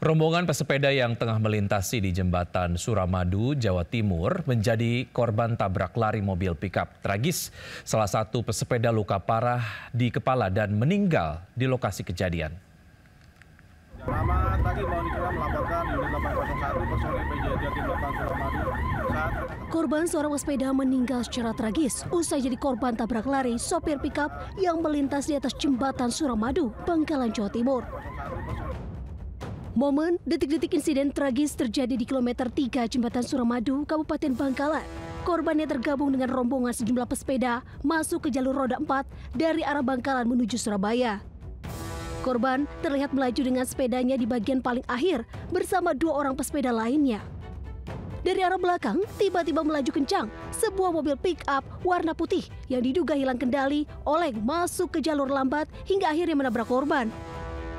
Rombongan pesepeda yang tengah melintasi di jembatan Suramadu, Jawa Timur menjadi korban tabrak lari mobil pickup. Tragis, salah satu pesepeda luka parah di kepala dan meninggal di lokasi kejadian. Selamat pagi, mohon dikira melaporkan unit 801 personil PJ Jatim 8 Suramadu. Korban seorang pesepeda meninggal secara tragis usai jadi korban tabrak lari sopir pickup yang melintas di atas jembatan Suramadu, Bangkalan, Jawa Timur. Momen detik-detik insiden tragis terjadi di kilometer 3 Jembatan Suramadu, Kabupaten Bangkalan. Korbannya tergabung dengan rombongan sejumlah pesepeda masuk ke jalur roda 4 dari arah Bangkalan menuju Surabaya. Korban terlihat melaju dengan sepedanya di bagian paling akhir bersama dua orang pesepeda lainnya. Dari arah belakang, tiba-tiba melaju kencang sebuah mobil pick-up warna putih yang diduga hilang kendali oleng masuk ke jalur lambat hingga akhirnya menabrak korban.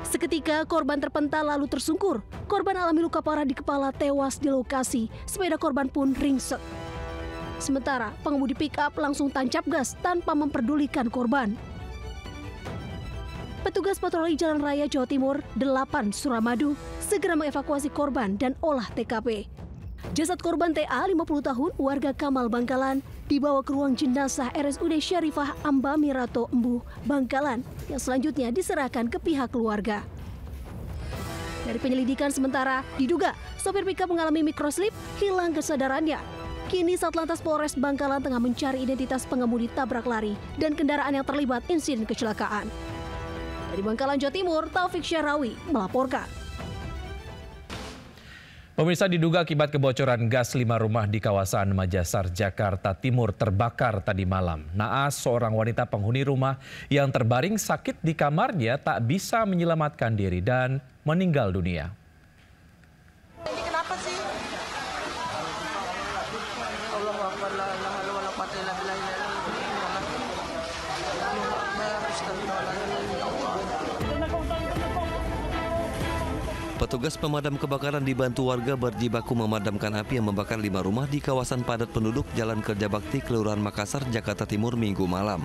Seketika korban terpental lalu tersungkur. Korban alami luka parah di kepala, tewas di lokasi. Sepeda korban pun ringsek. Sementara pengemudi pick-up langsung tancap gas tanpa memperdulikan korban. Petugas patroli Jalan Raya Jawa Timur 8 Suramadu segera mengevakuasi korban dan olah TKP. Jasad korban TA 50 tahun warga Kamal Bangkalan dibawa ke ruang jenazah RSUD Syarifah Amba Mirato Embu Bangkalan yang selanjutnya diserahkan ke pihak keluarga. Dari penyelidikan sementara diduga sopir pickup mengalami microslip, hilang kesadarannya. Kini Satlantas Polres Bangkalan tengah mencari identitas pengemudi tabrak lari dan kendaraan yang terlibat insiden kecelakaan. Dari Bangkalan, Jawa Timur, Taufik Syarawi melaporkan. Pemirsa, diduga akibat kebocoran gas 5 rumah di kawasan Majasar, Jakarta Timur terbakar tadi malam. Naas, seorang wanita penghuni rumah yang terbaring sakit di kamarnya tak bisa menyelamatkan diri dan meninggal dunia. Ini kenapa sih? Petugas pemadam kebakaran dibantu warga berjibaku memadamkan api yang membakar 5 rumah di kawasan padat penduduk Jalan Kerja Bakti, Kelurahan Makassar, Jakarta Timur, Minggu malam.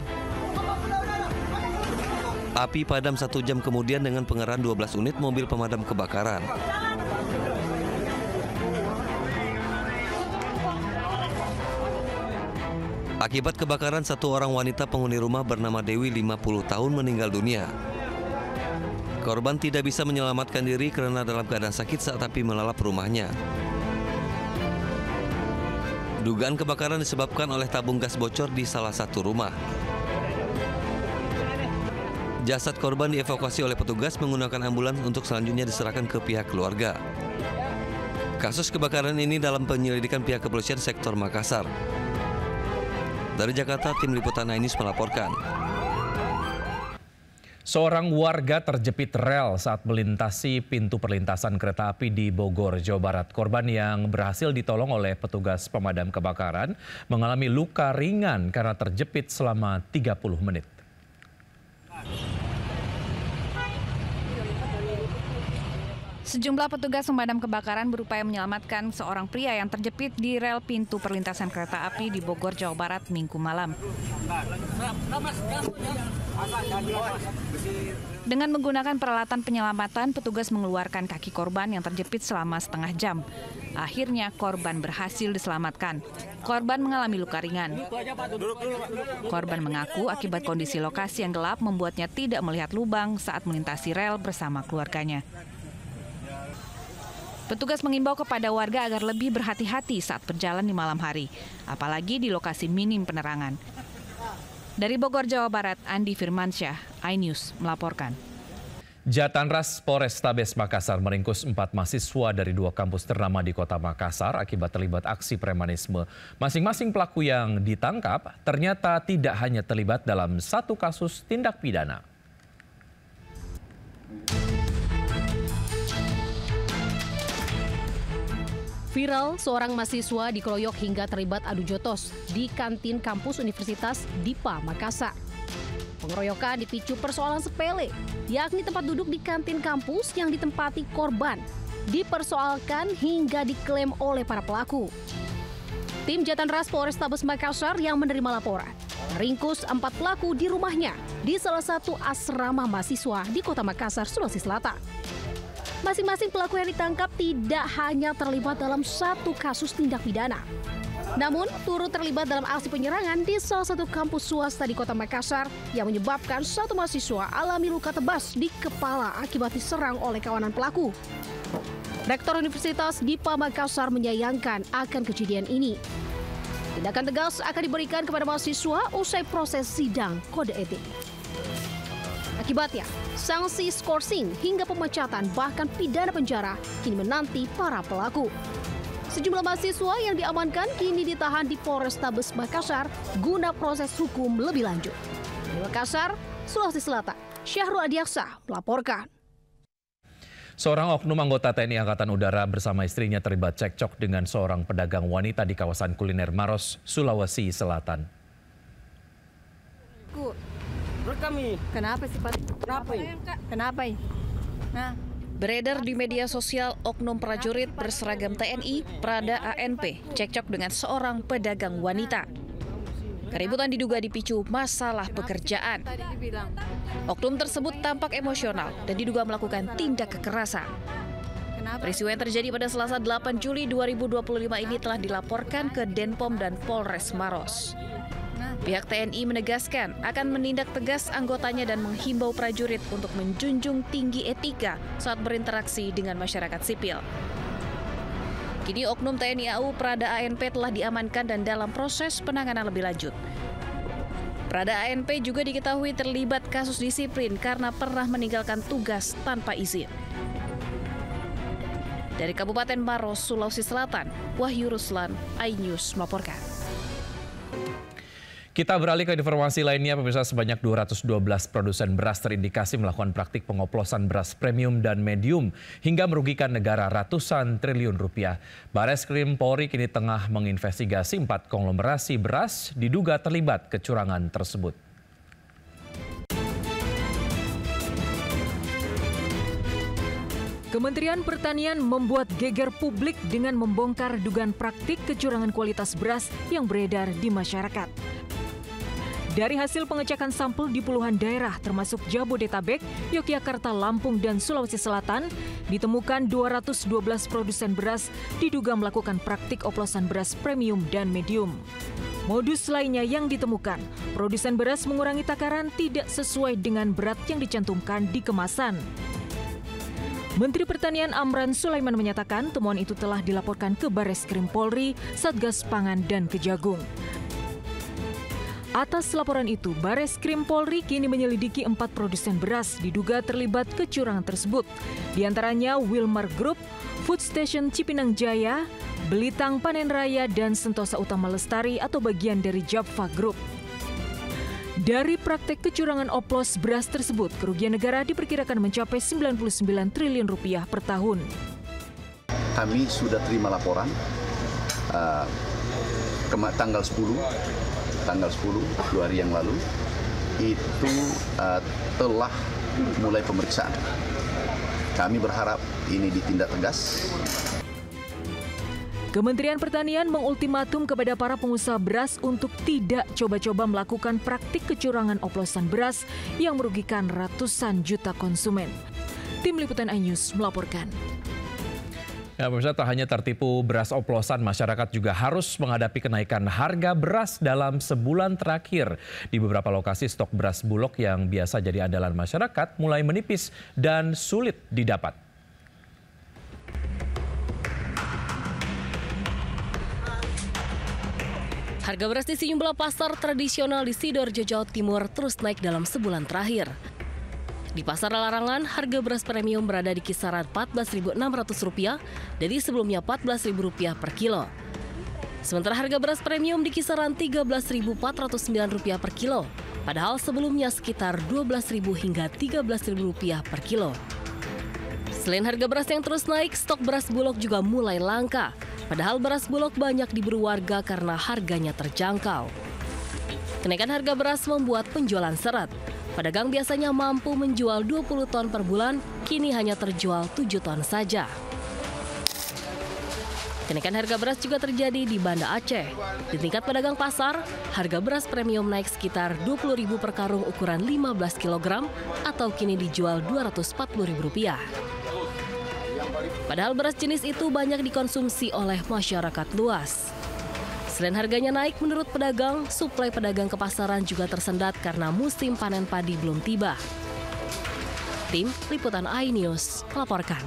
Api padam 1 jam kemudian dengan pengerahan 12 unit mobil pemadam kebakaran. Akibat kebakaran, 1 orang wanita penghuni rumah bernama Dewi 50 tahun meninggal dunia. Korban tidak bisa menyelamatkan diri karena dalam keadaan sakit saat api melalap rumahnya. Dugaan kebakaran disebabkan oleh tabung gas bocor di salah satu rumah. Jasad korban dievakuasi oleh petugas menggunakan ambulans untuk selanjutnya diserahkan ke pihak keluarga. Kasus kebakaran ini dalam penyelidikan pihak kepolisian sektor Makassar. Dari Jakarta, tim liputan iNews melaporkan. Seorang warga terjepit rel saat melintasi pintu perlintasan kereta api di Bogor, Jawa Barat. Korban yang berhasil ditolong oleh petugas pemadam kebakaran mengalami luka ringan karena terjepit selama 30 menit. Sejumlah petugas pemadam kebakaran berupaya menyelamatkan seorang pria yang terjepit di rel pintu perlintasan kereta api di Bogor, Jawa Barat, Minggu malam. Dengan menggunakan peralatan penyelamatan, petugas mengeluarkan kaki korban yang terjepit selama setengah jam. Akhirnya korban berhasil diselamatkan. Korban mengalami luka ringan. Korban mengaku akibat kondisi lokasi yang gelap membuatnya tidak melihat lubang saat melintasi rel bersama keluarganya. Petugas mengimbau kepada warga agar lebih berhati-hati saat berjalan di malam hari, apalagi di lokasi minim penerangan. Dari Bogor, Jawa Barat, Andi Firmansyah, iNews melaporkan. Jatanras Polrestabes Makassar meringkus 4 mahasiswa dari 2 kampus ternama di kota Makassar akibat terlibat aksi premanisme. Masing-masing pelaku yang ditangkap ternyata tidak hanya terlibat dalam satu kasus tindak pidana. Viral, seorang mahasiswa dikeroyok hingga terlibat adu jotos di kantin kampus Universitas DIPA Makassar. Pengeroyokan dipicu persoalan sepele, yakni tempat duduk di kantin kampus yang ditempati korban dipersoalkan hingga diklaim oleh para pelaku. Tim Jatanras Polrestabes Makassar yang menerima laporan meringkus 4 pelaku di rumahnya di salah satu asrama mahasiswa di Kota Makassar, Sulawesi Selatan. Masing-masing pelaku yang ditangkap tidak hanya terlibat dalam satu kasus tindak pidana, namun turut terlibat dalam aksi penyerangan di salah satu kampus swasta di Kota Makassar yang menyebabkan satu mahasiswa alami luka tebas di kepala akibat diserang oleh kawanan pelaku. Rektor Universitas Dipa Makassar menyayangkan akan kejadian ini. Tindakan tegas akan diberikan kepada mahasiswa usai proses sidang kode etik. Akibatnya, sanksi skorsing hingga pemecatan bahkan pidana penjara kini menanti para pelaku. Sejumlah mahasiswa yang diamankan kini ditahan di Polrestabes Makassar guna proses hukum lebih lanjut. Di Makassar, Sulawesi Selatan, Syahrul Adiaksa melaporkan. Seorang oknum anggota TNI Angkatan Udara bersama istrinya terlibat cekcok dengan seorang pedagang wanita di kawasan kuliner Maros, Sulawesi Selatan. Kenapa sih Pak? Kenapa? Nah. Beredar di media sosial oknum prajurit berseragam TNI Prada ANP cekcok dengan seorang pedagang wanita. Keributan diduga dipicu masalah pekerjaan. Oknum tersebut tampak emosional dan diduga melakukan tindak kekerasan. Peristiwa yang terjadi pada Selasa 8 Juli 2025 ini telah dilaporkan ke Denpom dan Polres Maros. Pihak TNI menegaskan akan menindak tegas anggotanya dan menghimbau prajurit untuk menjunjung tinggi etika saat berinteraksi dengan masyarakat sipil. Kini oknum TNI AU Prada ANP telah diamankan dan dalam proses penanganan lebih lanjut. Prada ANP juga diketahui terlibat kasus disiplin karena pernah meninggalkan tugas tanpa izin. Dari Kabupaten Maros, Sulawesi Selatan, Wahyu Ruslan, iNews melaporkan. Kita beralih ke informasi lainnya, pemirsa. Sebanyak 212 produsen beras terindikasi melakukan praktik pengoplosan beras premium dan medium hingga merugikan negara ratusan triliun rupiah. Bareskrim Polri kini tengah menginvestigasi 4 konglomerasi beras diduga terlibat kecurangan tersebut. Kementerian Pertanian membuat geger publik dengan membongkar dugaan praktik kecurangan kualitas beras yang beredar di masyarakat. Dari hasil pengecekan sampel di puluhan daerah termasuk Jabodetabek, Yogyakarta, Lampung, dan Sulawesi Selatan, ditemukan 212 produsen beras diduga melakukan praktik oplosan beras premium dan medium. Modus lainnya yang ditemukan, produsen beras mengurangi takaran tidak sesuai dengan berat yang dicantumkan di kemasan. Menteri Pertanian Amran Sulaiman menyatakan temuan itu telah dilaporkan ke Bareskrim Polri, Satgas Pangan, dan Kejagung. Atas laporan itu, Bareskrim Polri kini menyelidiki 4 produsen beras diduga terlibat kecurangan tersebut. Di antaranya Wilmar Group, Food Station Cipinang Jaya, Belitang Panen Raya, dan Sentosa Utama Lestari atau bagian dari Java Group. Dari praktek kecurangan oplos beras tersebut, kerugian negara diperkirakan mencapai 99 triliun rupiah per tahun. Kami sudah terima laporan tanggal 10 2 hari yang lalu itu telah mulai pemeriksaan. Kami berharap ini ditindak tegas. Kementerian Pertanian mengultimatum kepada para pengusaha beras untuk tidak coba-coba melakukan praktik kecurangan oplosan beras yang merugikan ratusan juta konsumen. Tim Liputan iNews melaporkan. Ya, pemirsa, tak hanya tertipu beras oplosan, masyarakat juga harus menghadapi kenaikan harga beras dalam sebulan terakhir. Di beberapa lokasi stok beras Bulog yang biasa jadi andalan masyarakat mulai menipis dan sulit didapat. Harga beras di sejumlah pasar tradisional di Sidoarjo, Jawa Timur terus naik dalam sebulan terakhir. Di Pasar Larangan, harga beras premium berada di kisaran Rp14.600 dari sebelumnya Rp14.000 per kilo. Sementara harga beras premium di kisaran Rp13.409 per kilo, padahal sebelumnya sekitar Rp12.000 hingga Rp13.000 per kilo. Selain harga beras yang terus naik, stok beras Bulog juga mulai langka. Padahal beras Bulog banyak diburu warga karena harganya terjangkau. Kenaikan harga beras membuat penjualan seret. Pedagang biasanya mampu menjual 20 ton per bulan, kini hanya terjual 7 ton saja. Kenaikan harga beras juga terjadi di Banda Aceh. Di tingkat pedagang pasar, harga beras premium naik sekitar Rp20.000 per karung ukuran 15 kg atau kini dijual Rp240.000. Padahal beras jenis itu banyak dikonsumsi oleh masyarakat luas. Selain harganya naik, menurut pedagang, suplai pedagang ke pasaran juga tersendat karena musim panen padi belum tiba. Tim Liputan iNews melaporkan.